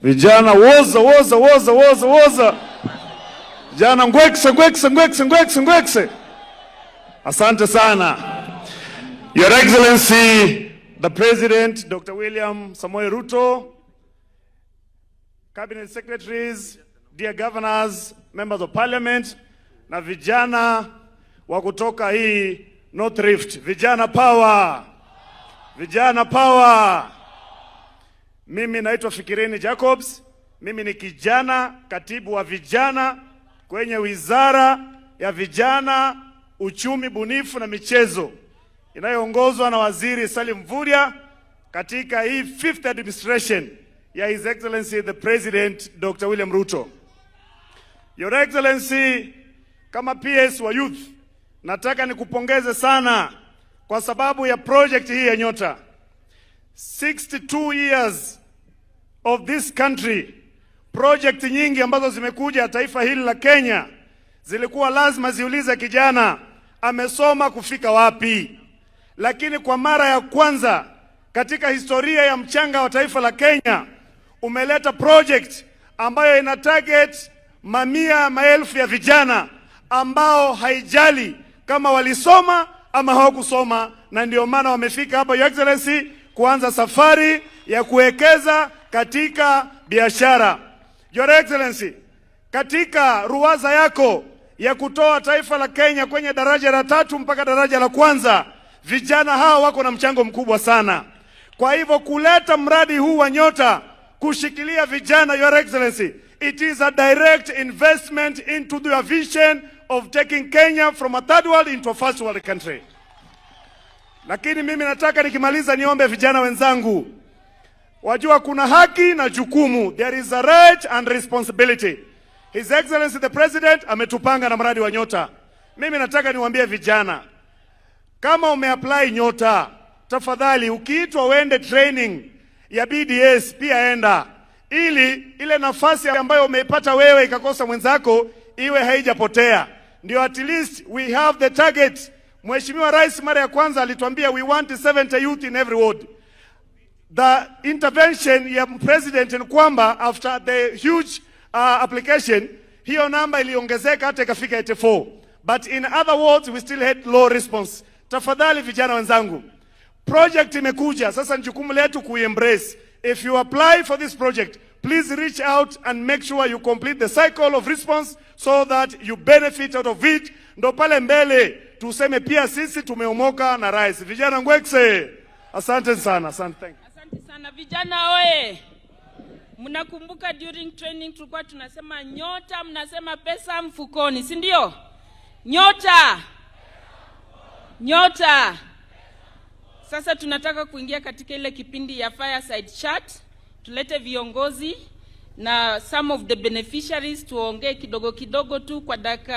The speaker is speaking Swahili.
Vijana woza. Vijana ngwekse. Asante sana. Your Excellency, the President, Dr. William Samoei Ruto, Cabinet Secretaries, dear Governors, Members of Parliament, na vijana wa kutoka hii North Rift. Vijana power! Vijana power! Mimi naitwa Fikirini Jacobs. Mimi ni kijana katibu wa vijana kwenye Wizara ya Vijana, Uchumi Bunifu na Michezo inayoongozwa na Waziri Salim Mvurya katika hii 5th administration ya His Excellency the President Dr. William Ruto. Your Excellency, kama PS wa youth, nataka nikupongeze sana kwa sababu ya project hii ya Nyota. 62 years of this country, project nyingi ambazo zimekuja taifa hili la Kenya zilikuwa lazima ziulize kijana amesoma kufika wapi. Lakini kwa mara ya kwanza katika historia ya mchanga wa taifa la Kenya umeleta project ambayo ina target mamia maelfu ya vijana ambao haijali kama walisoma ama hawakusoma, na ndio maana wamefika hapa, Your Excellency, kuanza safari ya kuwekeza katika biashara. Your Excellency, katika ruwaza yako ya kutoa taifa la Kenya kwenye daraja la 3 mpaka daraja la 1, vijana hawa wako na mchango mkubwa sana. Kwa hivyo kuleta mradi huu wa Nyota kushikilia vijana, Your Excellency, it is a direct investment into the vision of taking Kenya from a third world into a first world country. Lakini mimi nataka nikimaliza niombe vijana wenzangu, wajua kuna haki na jukumu. There is a right and responsibility. His Excellency the President ametupanga na mradi wa Nyota. Mimi nataka niwaambie vijana, kama umeapply Nyota, tafadhali ukiitwa uende training ya BDS pia enda, ili ile nafasi ambayo umeipata wewe ikakosa mwenzako iwe haijapotea. Ndio at least we have the target. Mheshimiwa Rais mara ya kwanza alituambia we want 70 youth in every ward. The intervention ya President ni kwamba after the huge application, hiyo namba iliongezeka hata ikafika 84. But in other words, we still had low response. Tafadhali vijana wenzangu, project imekuja, sasa ni jukumu letu kuembrace. If you apply for this project, please reach out and make sure you complete the cycle of response so that you benefit out of it. Ndo pale mbele tuseme pia sisi tumeomoka na rais. Vijana ngwekse. Asante sana. Asante sana vijana oye. Mnakumbuka during training tulikuwa tunasema Nyota, mnasema pesa mfukoni, si ndio? Nyota. Sasa tunataka kuingia katika ile kipindi ya fireside chat. Tulete viongozi na some of the beneficiaries tuongee kidogo tu kwa dakika